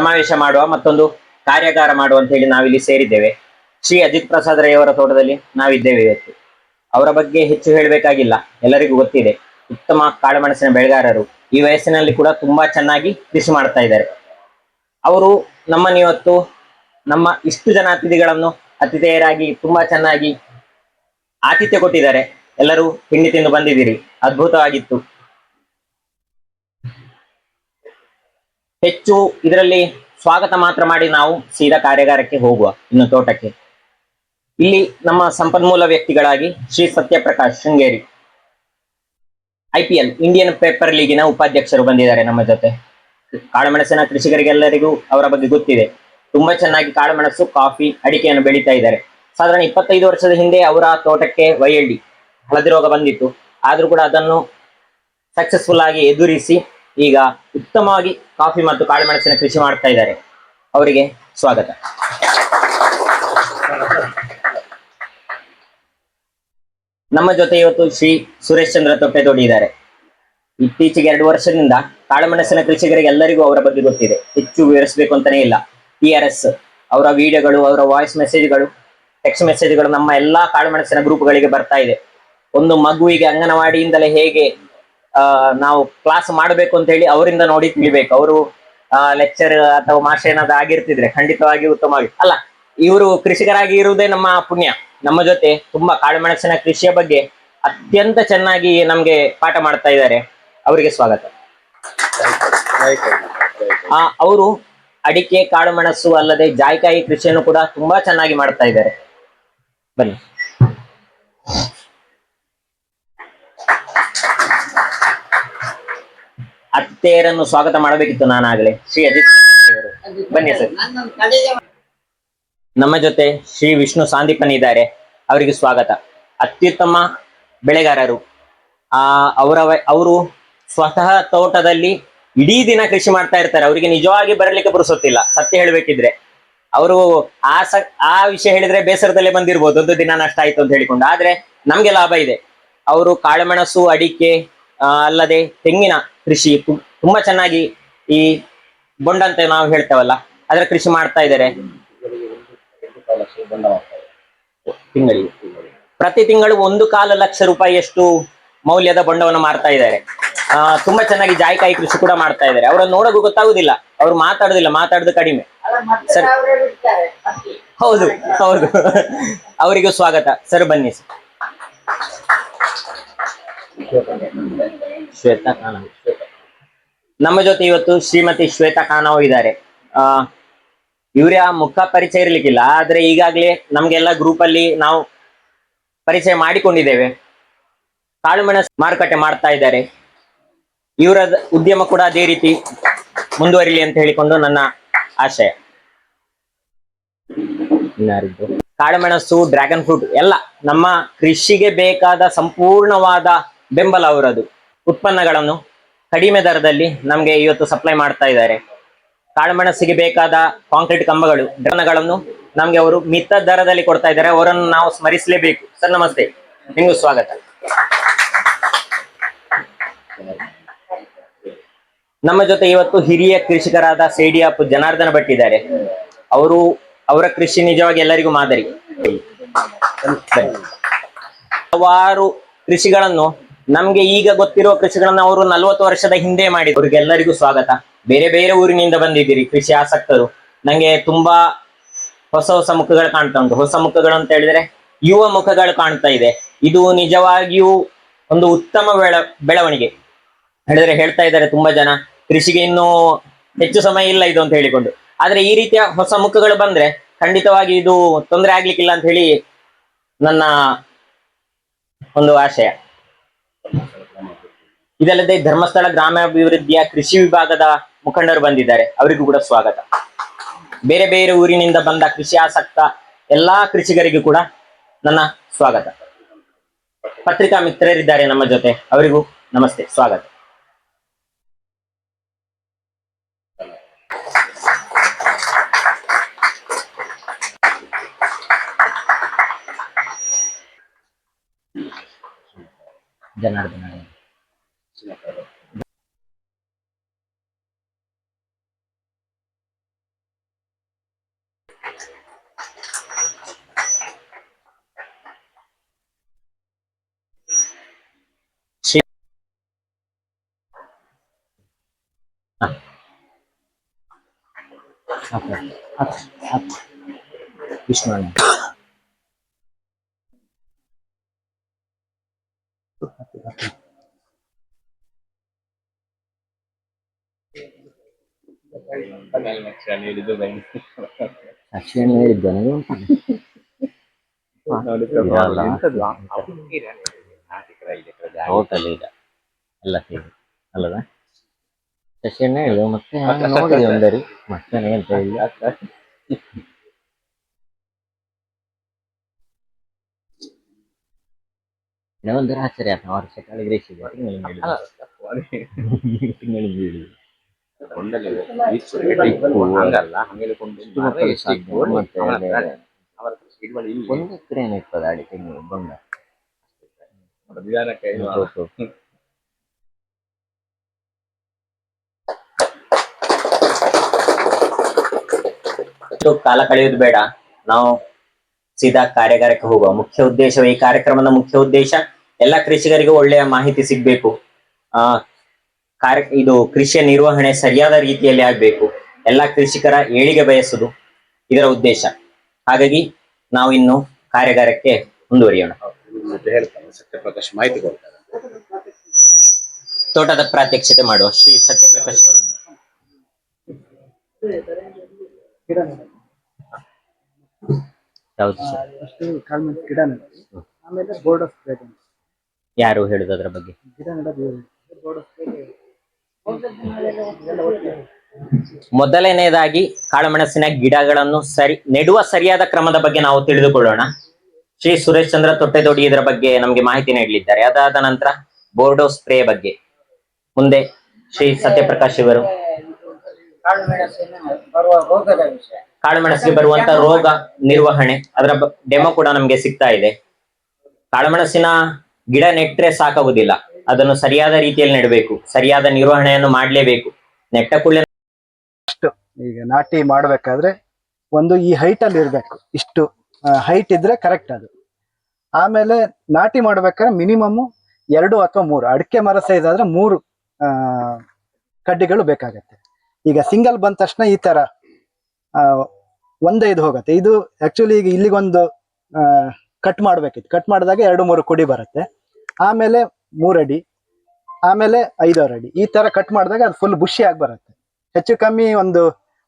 ಸಮಾವೇಶ ಮಾಡುವ ಮತ್ತೊಂದು ಕಾರ್ಯಾಗಾರ ಮಾಡುವ ಅಂತ ಹೇಳಿ ನಾವಿಲ್ಲಿ ಸೇರಿದ್ದೇವೆ. ಶ್ರೀ ಅಜಿತ್ ಪ್ರಸಾದ್ ರೈ ಅವರ ತೋಟದಲ್ಲಿ ನಾವಿದ್ದೇವೆ ಇವತ್ತು. ಅವರ ಬಗ್ಗೆ ಹೆಚ್ಚು ಹೇಳಬೇಕಾಗಿಲ್ಲ, ಎಲ್ಲರಿಗೂ ಗೊತ್ತಿದೆ. ಉತ್ತಮ ಕಾಳುಮೆಣಸಿನ ಬೆಳೆಗಾರರು, ಈ ವಯಸ್ಸಿನಲ್ಲಿ ಕೂಡ ತುಂಬಾ ಚೆನ್ನಾಗಿ ಕೃಷಿ ಮಾಡ್ತಾ ಇದ್ದಾರೆ. ಅವರು ನಮ್ಮನ್ನಿವತ್ತು ನಮ್ಮ ಇಷ್ಟು ಜನ ಅತಿಥೇಯರಾಗಿ ತುಂಬಾ ಚೆನ್ನಾಗಿ ಆತಿಥ್ಯ ಕೊಟ್ಟಿದ್ದಾರೆ. ಎಲ್ಲರೂ ತಿಂಡಿ ತಿಂದು ಬಂದಿದ್ದೀರಿ, ಅದ್ಭುತವಾಗಿತ್ತು. ಹೆಚ್ಚು ಇದರಲ್ಲಿ ಸ್ವಾಗತ ಮಾತ್ರ ಮಾಡಿ ನಾವು ಸೀದಾ ಕಾರ್ಯಾಗಾರಕ್ಕೆ ಹೋಗುವ, ಇನ್ನು ತೋಟಕ್ಕೆ. ಇಲ್ಲಿ ನಮ್ಮ ಸಂಪನ್ಮೂಲ ವ್ಯಕ್ತಿಗಳಾಗಿ Shri Sathyaprakash Sringeri, IPL Indian paper ಲೀಗಿನ ಉಪಾಧ್ಯಕ್ಷರು ಬಂದಿದ್ದಾರೆ ನಮ್ಮ ಜೊತೆ. ಕಾಳುಮೆಣಸಿನ ಕೃಷಿಕರಿಗೆಲ್ಲರಿಗೂ ಅವರ ಬಗ್ಗೆ ಗೊತ್ತಿದೆ. ತುಂಬಾ ಚೆನ್ನಾಗಿ ಕಾಳುಮೆಣಸು, ಕಾಫಿ, ಅಡಿಕೆಯನ್ನು ಬೆಳೀತಾ ಇದ್ದಾರೆ. ಸಾಧಾರಣ 25 ವರ್ಷದ ಹಿಂದೆ ಅವರ ತೋಟಕ್ಕೆ YLD ಹಳದಿ ರೋಗ ಬಂದಿತ್ತು. ಆದ್ರೂ ಕೂಡ ಅದನ್ನು ಸಕ್ಸಸ್ಫುಲ್ ಆಗಿ ಎದುರಿಸಿ ಈಗ ಉತ್ತಮವಾಗಿ ಕಾಫಿ ಮತ್ತು ಕಾಳುಮೆಣಸಿನ ಕೃಷಿ ಮಾಡ್ತಾ ಇದ್ದಾರೆ. ಅವರಿಗೆ ಸ್ವಾಗತ. ನಮ್ಮ ಜೊತೆ ಇವತ್ತು ಶ್ರೀ ಸುರೇಶ್ ಚಂದ್ರ ತೊಟ್ಟೆದೊಡ್ಡಿ ಇದ್ದಾರೆ. ಇತ್ತೀಚೆಗೆ 2 ವರ್ಷದಿಂದ ಕಾಳುಮೆಣಸಿನ ಕೃಷಿಕರಿಗೆ ಎಲ್ಲರಿಗೂ ಅವರ ಬಗ್ಗೆ ಗೊತ್ತಿದೆ. ಹೆಚ್ಚು ವಿವರಿಸಬೇಕು ಅಂತಾನೆ ಇಲ್ಲ. TRS ಅವರ ವಿಡಿಯೋಗಳು, ಅವರ ವಾಯ್ಸ್ ಮೆಸೇಜ್ಗಳು, ಟೆಕ್ಸ್ಟ್ ಮೆಸೇಜ್ಗಳು ನಮ್ಮ ಎಲ್ಲಾ ಕಾಳುಮೆಣಸಿನ ಗ್ರೂಪ್ಗಳಿಗೆ ಬರ್ತಾ ಇದೆ. ಒಂದು ಮಗುವಿಗೆ ಅಂಗನವಾಡಿಯಿಂದಲೇ ಹೇಗೆ ನಾವು ಕ್ಲಾಸ್ ಮಾಡಬೇಕು ಅಂತ ಹೇಳಿ ಅವರಿಂದ ನೋಡಿ ತಿಳಿಬೇಕು. ಅವರು ಲೆಕ್ಚರ್ ಅಥವಾ ಮಾಸ್ಟರ್ ಏನಾದ್ರು ಆಗಿರ್ತಿದ್ರೆ ಖಂಡಿತವಾಗಿ ಉತ್ತಮವಾಗಿ ಅಲ್ಲ, ಇವರು ಕೃಷಿಕರಾಗಿ ಇರುವುದೇ ನಮ್ಮ ಪುಣ್ಯ. ನಮ್ಮ ಜೊತೆ ತುಂಬಾ ಕಾಳುಮೆಣಸಿನ ಕೃಷಿಯ ಬಗ್ಗೆ ಅತ್ಯಂತ ಚೆನ್ನಾಗಿ ನಮ್ಗೆ ಪಾಠ ಮಾಡ್ತಾ ಇದ್ದಾರೆ. ಅವರಿಗೆ ಸ್ವಾಗತ. ಅವರು ಅಡಿಕೆ, ಕಾಳುಮೆಣಸು ಅಲ್ಲದೆ ಜಾಯಿಕಾಯಿ ಕೃಷಿಯನ್ನು ಕೂಡ ತುಂಬಾ ಚೆನ್ನಾಗಿ ಮಾಡ್ತಾ ಇದ್ದಾರೆ. ಬನ್ನಿ. ಅತ್ತೆಯರನ್ನು ಸ್ವಾಗತ ಮಾಡಬೇಕಿತ್ತು ನಾನಾಗಲೇ. ಶ್ರೀ ಅಜಿತ್ ಬನ್ನಿ ಸರ್. ನಮ್ಮ ಜೊತೆ ಶ್ರೀ ವಿಷ್ಣು ಸಾಂದೀಪನ್ ಇದ್ದಾರೆ, ಅವರಿಗೆ ಸ್ವಾಗತ. ಅತ್ಯುತ್ತಮ ಬೆಳೆಗಾರರು. ಅವರು ಸ್ವತಃ ತೋಟದಲ್ಲಿ ಇಡೀ ದಿನ ಕೃಷಿ ಮಾಡ್ತಾ ಇರ್ತಾರೆ. ಅವರಿಗೆ ನಿಜವಾಗಿ ಬರಲಿಕ್ಕೆ ಪುರುಸೊತ್ತಿಲ್ಲ, ಸತ್ಯ ಹೇಳ್ಬೇಕಿದ್ರೆ. ಅವರು ಆ ವಿಷಯ ಹೇಳಿದ್ರೆ ಬೇಸರದಲ್ಲೇ ಬಂದಿರ್ಬೋದು, ಒಂದು ದಿನ ನಷ್ಟ ಆಯ್ತು ಅಂತ ಹೇಳಿಕೊಂಡು. ಆದ್ರೆ ನಮ್ಗೆ ಲಾಭ ಇದೆ. ಅವರು ಕಾಳುಮೆಣಸು, ಅಡಿಕೆ ಅಲ್ಲದೆ ತೆಂಗಿನ ಕೃಷಿ ತುಂಬಾ ಚೆನ್ನಾಗಿ, ಈ ಬೊಂಡ ಅಂತ ನಾವು ಹೇಳ್ತೇವಲ್ಲ ಅದರ ಕೃಷಿ ಮಾಡ್ತಾ ಇದ್ದಾರೆ. ತಿಂಗಳಿಗೆ ಪ್ರತಿ ತಿಂಗಳು 1.25 ಲಕ್ಷ ರೂಪಾಯಿಯಷ್ಟು ಮೌಲ್ಯದ ಬೊಂಡವನ್ನು ಮಾರ್ತಾ ಇದ್ದಾರೆ. ತುಂಬಾ ಚೆನ್ನಾಗಿ ಜಾಯಿಕಾಯಿ ಕೃಷಿ ಕೂಡ ಮಾಡ್ತಾ ಇದ್ದಾರೆ. ಅವರನ್ನು ನೋಡೋಕು ಗೊತ್ತಾಗುದಿಲ್ಲ, ಅವ್ರು ಮಾತಾಡುದಿಲ್ಲ, ಮಾತಾಡುದು ಕಡಿಮೆ. ಸರ್ ಹೌದು ಹೌದು, ಅವರಿಗೂ ಸ್ವಾಗತ. ಸರ್ ಬನ್ನಿ ಸರ್. ಶ್ವೇತಾ ಖಾನಾ ನಮ್ಮ ಜೊತೆ ಇವತ್ತು ಶ್ರೀಮತಿ ಶ್ವೇತಾ ಖಾನಾ ಇದ್ದಾರೆ. ಇವರ ಮುಖ ಪರಿಚಯ ಇರ್ಲಿಕ್ಕಿಲ್ಲ, ಆದ್ರೆ ಈಗಾಗ್ಲೇ ನಮ್ಗೆಲ್ಲ ಗ್ರೂಪ್ ಅಲ್ಲಿ ನಾವು ಪರಿಚಯ ಮಾಡಿಕೊಂಡಿದ್ದೇವೆ. ಕಾಳುಮೆಣಸು ಮಾರುಕಟ್ಟೆ ಮಾಡ್ತಾ ಇದ್ದಾರೆ. ಇವರ ಉದ್ಯಮ ಕೂಡ ಅದೇ ರೀತಿ ಮುಂದುವರಿಲಿ ಅಂತ ಹೇಳಿಕೊಂಡು ನನ್ನ ಆಶಯ. ಕಾಳುಮೆಣಸು, ಡ್ರ್ಯಾಗನ್ ಫ್ರೂಟ್ ಎಲ್ಲ ನಮ್ಮ ಕೃಷಿಗೆ ಬೇಕಾದ ಸಂಪೂರ್ಣವಾದ ಬೆಂಬಲ ಅವರದು. ಉತ್ಪನ್ನಗಳನ್ನು ಕಡಿಮೆ ದರದಲ್ಲಿ ನಮ್ಗೆ ಇವತ್ತು ಸಪ್ಲೈ ಮಾಡ್ತಾ ಇದ್ದಾರೆ. ಕಾಳುಮೆಣಸಿಗೆ ಬೇಕಾದ ಕಾಂಕ್ರೀಟ್ ಕಂಬಗಳು, ಡ್ರನ್ಗಳನ್ನು ನಮ್ಗೆ ಅವರು ಮಿತ ದರದಲ್ಲಿ ಕೊಡ್ತಾ ಇದ್ದಾರೆ. ಅವರನ್ನು ನಾವು ಸ್ಮರಿಸಲೇಬೇಕು. ಸರ್ ನಮಸ್ತೆ, ನಿಮಗೂ ಸ್ವಾಗತ. ನಮ್ಮ ಜೊತೆ ಇವತ್ತು ಹಿರಿಯ ಕೃಷಿಕರಾದ ಸೇಡಿಯಾಪು ಜನಾರ್ದನ ಭಟ್ ಇದ್ದಾರೆ. ಅವರ ಕೃಷಿ ನಿಜವಾಗಿ ಎಲ್ಲರಿಗೂ ಮಾದರಿ. ಹಲವಾರು ಕೃಷಿಗಳನ್ನು ನಮ್ಗೆ ಈಗ ಗೊತ್ತಿರುವ ಕೃಷಿಗಳನ್ನು ಅವರು 40 ವರ್ಷದ ಹಿಂದೆ ಮಾಡಿದ್ರು. ಅವ್ರಿಗೆಲ್ಲರಿಗೂ ಸ್ವಾಗತ. ಬೇರೆ ಬೇರೆ ಊರಿನಿಂದ ಬಂದಿದ್ದೀರಿ ಕೃಷಿ ಆಸಕ್ತರು. ನಂಗೆ ತುಂಬಾ ಹೊಸ ಹೊಸ ಮುಖಗಳು ಕಾಣ್ತಾ ಉಂಟು. ಹೊಸ ಮುಖಗಳು ಅಂತ ಹೇಳಿದ್ರೆ ಯುವ ಮುಖಗಳು ಕಾಣ್ತಾ ಇದೆ. ಇದು ನಿಜವಾಗಿಯೂ ಒಂದು ಉತ್ತಮ ಬೆಳವಣಿಗೆ. ಹೇಳಿದ್ರೆ ಹೇಳ್ತಾ ಇದ್ದಾರೆ ತುಂಬಾ ಜನ, ಕೃಷಿಗೆ ಇನ್ನೂ ಹೆಚ್ಚು ಸಮಯ ಇಲ್ಲ ಇದು ಅಂತ ಹೇಳಿಕೊಂಡು. ಆದ್ರೆ ಈ ರೀತಿಯ ಹೊಸ ಮುಖಗಳು ಬಂದ್ರೆ ಖಂಡಿತವಾಗಿ ಇದು ತೊಂದರೆ ಆಗ್ಲಿಕ್ಕಿಲ್ಲ ಅಂತ ಹೇಳಿ ನನ್ನ ಒಂದು ಆಶಯ. ಇದಲ್ಲದೆ ಧರ್ಮಸ್ಥಳ ಗ್ರಾಮಾಭಿವೃದ್ಧಿಯ ಕೃಷಿ ವಿಭಾಗದ ಮುಖಂಡರು ಬಂದಿದ್ದಾರೆ, ಅವರಿಗೂ ಕೂಡ ಸ್ವಾಗತ. ಬೇರೆ ಬೇರೆ ಊರಿನಿಂದ ಬಂದ ಕೃಷಿ ಆಸಕ್ತ ಎಲ್ಲಾ ಕೃಷಿಕರಿಗೂ ಕೂಡ ನನ್ನ ಸ್ವಾಗತ. ಪತ್ರಿಕಾ ಮಿತ್ರರಿದ್ದಾರೆ ನಮ್ಮ ಜೊತೆ, ಅವರಿಗೂ ನಮಸ್ತೆ, ಸ್ವಾಗತ. ಜನಾರ್ದನ ವಿಷ್ಣು ಟೋಟಲ್ ಇಲ್ಲ ಎಲ್ಲ ಸೇರಿ ಅಲ್ಲದ ಶಶಿಯನ್ನ ಹೇಳಿದ ಮತ್ತೆ ನೋಡಿದೆ ಒಂದರಿ ಮತ್ತೆ ಅಂತ ಹೇಳಿ ಒಂದರ ಆಶ್ಚರ್ಯ ಆತ ವರ್ಷ ಕಳೆದ್ರೆ ಒಂದು ಎಕರೆ ಇರ್ತದೆ ಅಡಿಕೆ ಬಂದ ಕಾಲ ಕಳೆಯುವುದು ಬೇಡ, ನಾವು ಸೀದಾ ಕಾರ್ಯಾಗಾರಕ್ಕೆ ಹೋಗುವ. ಮುಖ್ಯ ಉದ್ದೇಶ, ಈ ಕಾರ್ಯಕ್ರಮದ ಮುಖ್ಯ ಉದ್ದೇಶ ಎಲ್ಲ ಕೃಷಿಕರಿಗೂ ಒಳ್ಳೆಯ ಮಾಹಿತಿ ಸಿಗ್ಬೇಕು. ಇದು ಕೃಷಿಯ ನಿರ್ವಹಣೆ ಸರಿಯಾದ ರೀತಿಯಲ್ಲಿ ಆಗ್ಬೇಕು, ಎಲ್ಲ ಕೃಷಿಕರ ಏಳಿಗೆ ಬಯಸುದು ಇದರ ಉದ್ದೇಶ. ಹಾಗಾಗಿ ನಾವು ಇನ್ನು ಕಾರ್ಯಾಗಾರಕ್ಕೆ ಮುಂದುವರಿಯೋಣ. ಸತ್ಯಪ್ರಕಾಶ್ ಮಾಹಿತಿ ಕೊಡ್ತಾರೆ. ತೋಟದ ಪ್ರಾತ್ಯಕ್ಷತೆ ಮಾಡುವ ಶ್ರೀ ಸತ್ಯಪ್ರಕಾಶ್ ಅವರು. ಯಾರು ಹೇಳುದು ಅದರ ಬಗ್ಗೆ? ಮೊದಲನೆಯದಾಗಿ ಕಾಳುಮೆಣಸಿನ ಗಿಡಗಳನ್ನು ನೆಡುವ ಸರಿಯಾದ ಕ್ರಮದ ಬಗ್ಗೆ ನಾವು ತಿಳಿದುಕೊಳ್ಳೋಣ. ಶ್ರೀ ಸುರೇಶ್ ಚಂದ್ರ ತೊಟ್ಟೆದೊಡಿ ಇದರ ಬಗ್ಗೆ ನಮಗೆ ಮಾಹಿತಿ ನೀಡಲಿದ್ದಾರೆ. ಅದಾದ ನಂತರ ಬೋರ್ಡೋ ಸ್ಪ್ರೇ ಬಗ್ಗೆ, ಮುಂದೆ ಶ್ರೀ ಸತ್ಯಪ್ರಕಾಶ್ ಇವರು ಕಾಳುಮೆಣಸಿಗೆ ಬರುವಂತ ರೋಗ ನಿರ್ವಹಣೆ ಅದರ ಡೆಮೋ ಕೂಡ ನಮ್ಗೆ ಸಿಗ್ತಾ ಇದೆ. ಕಾಳುಮೆಣಸಿನ ಗಿಡ ನೆಟ್ರೆ ಸಾಕಾಗುದಿಲ್ಲ, ಅದನ್ನು ಸರಿಯಾದ ರೀತಿಯಲ್ಲಿ ನೆಡಬೇಕು, ಸರಿಯಾದ ನಿರ್ವಹಣೆಯನ್ನು ಮಾಡ್ಲೇಬೇಕು. ನೆಟ್ಟ ಕೂಡಲೇ ಈಗ ನಾಟಿ ಮಾಡ್ಬೇಕಾದ್ರೆ ಒಂದು ಈ ಹೈಟ್ ಅಲ್ಲಿ ಇರ್ಬೇಕು, ಇಷ್ಟು ಹೈಟ್ ಇದ್ರೆ ಕರೆಕ್ಟ್ ಅದು. ಆಮೇಲೆ ನಾಟಿ ಮಾಡ್ಬೇಕಾದ್ರೆ ಮಿನಿಮಮ್ 2 ಅಥವಾ 3 ಅಡಿಕೆ ಮರ ಸೈಜ್ ಆದ್ರೆ 3 ಕಡ್ಡಿಗಳು ಬೇಕಾಗತ್ತೆ. ಈಗ ಸಿಂಗಲ್ ಬಂದ ತಕ್ಷಣ ಈ ತರ 1-5 ಹೋಗುತ್ತೆ. ಇದು ಆಕ್ಚುಲಿ ಈಗ ಇಲ್ಲಿಗೊಂದು ಕಟ್ ಮಾಡ್ಬೇಕಿತ್ತು, ಕಟ್ ಮಾಡಿದಾಗ 2-3 ಕುಡಿ ಬರುತ್ತೆ. ಆಮೇಲೆ 3 ಅಡಿ, ಆಮೇಲೆ 5 ಅಡಿ, ಈ ತರ ಕಟ್ ಮಾಡಿದಾಗ ಅದು ಫುಲ್ ಬುಷಿ ಆಗಿ ಬರುತ್ತೆ. ಹೆಚ್ಚು ಕಮ್ಮಿ ಒಂದು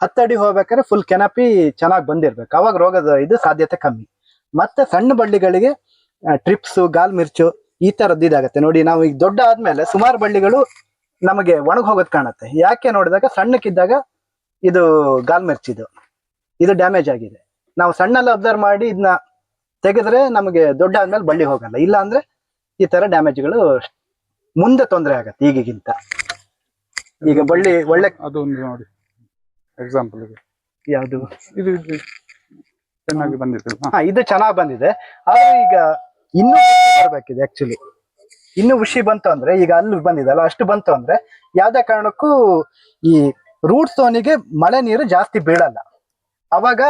10 ಅಡಿ ಹೋಗ್ಬೇಕಾದ್ರೆ ಫುಲ್ ಕೆನಪಿ ಚೆನ್ನಾಗಿ ಬಂದಿರ್ಬೇಕು, ಅವಾಗ ರೋಗದ ಇದು ಸಾಧ್ಯತೆ ಕಮ್ಮಿ. ಮತ್ತೆ ಸಣ್ಣ ಬಳ್ಳಿಗಳಿಗೆ ಟ್ರಿಪ್ಸ್, ಗಾಲ್ ಮಿರ್ಚು ಈ ತರದ್ದು ಇದಾಗತ್ತೆ ನೋಡಿ. ನಾವು ಈಗ ದೊಡ್ಡ ಆದ್ಮೇಲೆ ಸುಮಾರು ಬಳ್ಳಿಗಳು ನಮಗೆ ಒಣಗಿ ಹೋಗೋದು ಕಾಣುತ್ತೆ. ಯಾಕೆ ನೋಡಿದಾಗ ಸಣ್ಣಕ್ಕಿದ್ದಾಗ ಇದು ಗಾಲ್ ಮಿರ್ಚಿದು ಡ್ಯಾಮೇಜ್ ಆಗಿದೆ. ನಾವು ಸಣ್ಣಲ್ಲಿ ಅಬ್ಸರ್ವ್ ಮಾಡಿ ಇದನ್ನ ತೆಗೆದ್ರೆ ನಮಗೆ ದೊಡ್ಡ ಆದ್ಮೇಲೆ ಬಳ್ಳಿ ಹೋಗಲ್ಲ. ಇಲ್ಲ ಅಂದ್ರೆ ಈ ತರ ಡ್ಯಾಮೇಜ್ಗಳು ಮುಂದೆ ತೊಂದರೆ ಆಗತ್ತೆ ಈಗಿಗಿಂತ. ಈಗ ಬಳ್ಳಿ ಒಳ್ಳೆ ಅದೊಂದು ನೋಡಿ ಎಕ್ಸಾಂಪಲ್ ಯಾವುದು ಇದು ಚೆನ್ನಾಗಿ ಬಂದಿದೆ. ಇದು ಚೆನ್ನಾಗಿ ಬಂದಿದೆ. ಆದ್ರೆ ಈಗ ಇನ್ನೂ ಬರ್ಬೇಕಿದೆ. ಆಕ್ಚುಲಿ ಇನ್ನು ಉಷಿ ಬಂತು ಅಂದ್ರೆ, ಈಗ ಅಲ್ಲಿ ಬಂದಿದಲ್ಲ ಅಷ್ಟು ಬಂತು ಅಂದ್ರೆ ಯಾವ್ದೇ ಕಾರಣಕ್ಕೂ ಈ ರೂಟ್ ಝೋನಿಗೆ ಮಳೆ ನೀರು ಜಾಸ್ತಿ ಬೀಳಲ್ಲ, ಅವಾಗ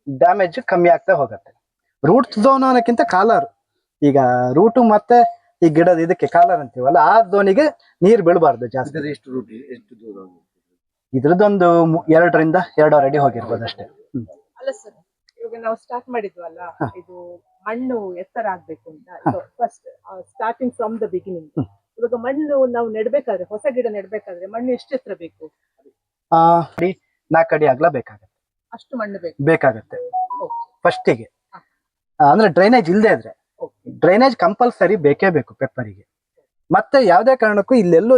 ಡ್ಯಾಮೇಜ್ ಕಮ್ಮಿ ಆಗ್ತಾ ಹೋಗುತ್ತೆ. ರೂಟ್ ಝೋನ್ ಅನ್ನೋಕ್ಕಿಂತ ಕಾಲರ್, ಈಗ ರೂಟು ಮತ್ತೆ ಈ ಗಿಡದ ಇದಕ್ಕೆ ಕಾಲರ್ ಅಂತೀವಲ್ಲ, ಆ ಝೋನಿಗೆ ನೀರು ಬೀಳಬಾರ್ದು ಜಾಸ್ತಿ. ಇದ್ರದ್ದೊಂದು 2ರಿಂದ 2.5 ಅಡಿ ಹೋಗಿರ್ಬೋದು ಅಷ್ಟೇ. ಅಲ್ಲ ಸರ್, ಇವಾಗ ನಾವು ಸ್ಟಾರ್ಟ್ ಮಾಡಿದ್ವಲ್ಲ, ಇದು ಮಣ್ಣು ಎತ್ತರ ಆಗ್ಬೇಕು ಅಂತ first starting from the beginning. ಇವಾಗ ಮಣ್ಣು ನಾವು ನೆಡ್ಬೇಕಾದ್ರೆ, ಹೊಸ ಗಿಡ ನೆಡ್ಬೇಕಾದ್ರೆ ಮಣ್ಣು ಎಷ್ಟು ಎತ್ತರ ಬೇಕು? 4 ಅಡಿ ಅಗಲ ಬೇಕಾಗತ್ತೆ. ಅಷ್ಟು ಮಣ್ಣು ಬೇಕಾಗತ್ತೆ ಫಸ್ಟಿಗೆ. ಅಂದ್ರೆ ಡ್ರೈನೇಜ್ ಇಲ್ಲದೆ ಇದ್ರೆ, ಡ್ರೈನೇಜ್ ಕಂಪಲ್ಸರಿ ಬೇಕೇ ಬೇಕು ಪೆಪ್ಪರಿಗೆ. ಮತ್ತೆ ಯಾವ್ದೇ ಕಾರಣಕ್ಕೂ ಇಲ್ಲೆಲ್ಲೂ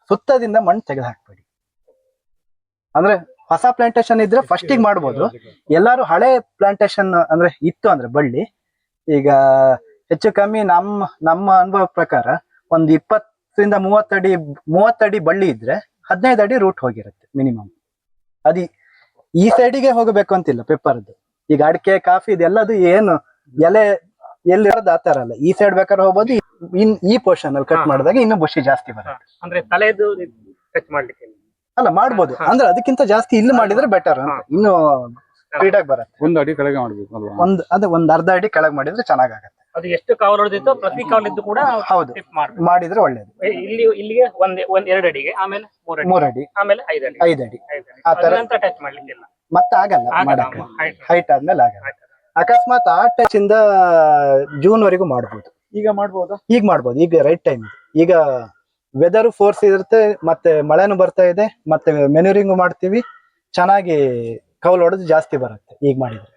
ಸುತ್ತದಿಂದ ಮಣ್ಣು ತೆಗೆದು ಹಾಕ್ಬೇಡಿ. ಅಂದ್ರೆ ಹೊಸ ಪ್ಲಾಂಟೇಶನ್ ಇದ್ರೆ ಫಸ್ಟಿಗೆ ಮಾಡ್ಬೋದು. ಎಲ್ಲಾರು ಹಳೆ ಪ್ಲಾಂಟೇಶನ್ ಅಂದ್ರೆ ಇತ್ತು ಅಂದ್ರೆ ಬಳ್ಳಿ, ಈಗ ಹೆಚ್ಚು ಕಮ್ಮಿ ನಮ್ಮ ಅನುಭವ ಪ್ರಕಾರ ಒಂದು 20ರಿಂದ 30 ಅಡಿ ಬಳ್ಳಿ ಇದ್ರೆ 15 ಅಡಿ ರೂಟ್ ಹೋಗಿರುತ್ತೆ ಮಿನಿಮಮ್. ಅದು ಈ ಸೈಡಿಗೆ ಹೋಗಬೇಕು ಅಂತಿಲ್ಲ ಪೆಪ್ಪರ್ದು. ಈಗ ಅಡಿಕೆ, ಕಾಫಿ ಇದೆಲ್ಲದು ಏನು ಎಲೆ ಎಲ್ಲಿರೋದು ಆತರ ಅಲ್ಲ, ಈ ಸೈಡ್ ಬೇಕಾದ್ರೆ ಹೋಗ್ಬೋದು. ಈ ಪೋರ್ಷನ್ ಅಲ್ಲಿ ಕಟ್ ಮಾಡಿದಾಗ ಇನ್ನು ಬುಷಿ ಜಾಸ್ತಿ ಬರುತ್ತೆ. ಅಂದ್ರೆ ತಲೆದು ಕಟ್ ಮಾಡ್ಲಿಕ್ಕೆ ಅಲ್ಲ ಮಾಡ್ಬೋದು, ಅಂದ್ರೆ ಅದಕ್ಕಿಂತ ಜಾಸ್ತಿ ಇಲ್ಲಿ ಮಾಡಿದ್ರೆ ಬೆಟರ್ ಅಂತ. ಇನ್ನು ಸ್ಪೀಡ್ ಆಗಿ ಬರುತ್ತೆ. 1 ಅಡಿ ಕೆಳಗೆ ಮಾಡ್ಬೇಕು ಅಲ್ವಾ? ಒಂದ್ ಅರ್ಧ ಅಡಿ ಕೆಳಗೆ ಮಾಡಿದ್ರೆ ಚೆನ್ನಾಗಾಗತ್ತೆ. ಅದು ಎಷ್ಟು ಕವಲ್ ಹೊಡೆದಿತ್ತು ಪ್ರತಿ ಕವಲಿದ್ದು ಕೂಡ ಹೌದು. ಟಿಪ್ ಮಾಡ್ಬೇಕು. ಮಾಡಿದ್ರೆ ಒಳ್ಳೇದು. ಇಲ್ಲಿಗೆ ಒಂದ್ 2 ಅಡಿಗೆ, ಆಮೇಲೆ 3 ಅಡಿ, 3 ಅಡಿ, ಆಮೇಲೆ 5 ಅಡಿ, 5 ಅಡಿ 5 ಅಡಿ. ಆ ತರ. ಅದ್ರ ನಂತರ ಟಚ್ ಮಾಡ್ಲಿಕ್ಕಿಲ್ಲ. ಮತ್ತೆ ಆಗಲ್ಲ ಮಾಡಕ್ಕೆ, ಹೈಟ್ ಆದ್ಮೇಲೆ ಆಗಲ್ಲ. ಅಕಸ್ಮಾತ್ ಆ ಟಚ್ ಇಂದ ಜೂನ್ ವರೆಗೂ ಮಾಡ್ಬೋದು. ಈಗ ಮಾಡ್ಬೋದಾ? ಈಗ ಮಾಡ್ಬೋದು, ಈಗ ರೈಟ್ ಟೈಮ್. ಈಗ ವೆದರ್ ಫೋರ್ಸ್ ಇರುತ್ತೆ, ಮತ್ತೆ ಮಳೆನೂ ಬರ್ತಾ ಇದೆ, ಮತ್ತೆ ಮೆನ್ಯೂರಿಂಗು ಮಾಡ್ತೀವಿ, ಚೆನ್ನಾಗಿ ಕೌಲ್ ಹೊಡೆದು ಜಾಸ್ತಿ ಬರುತ್ತೆ ಈಗ ಮಾಡಿದ್ರೆ.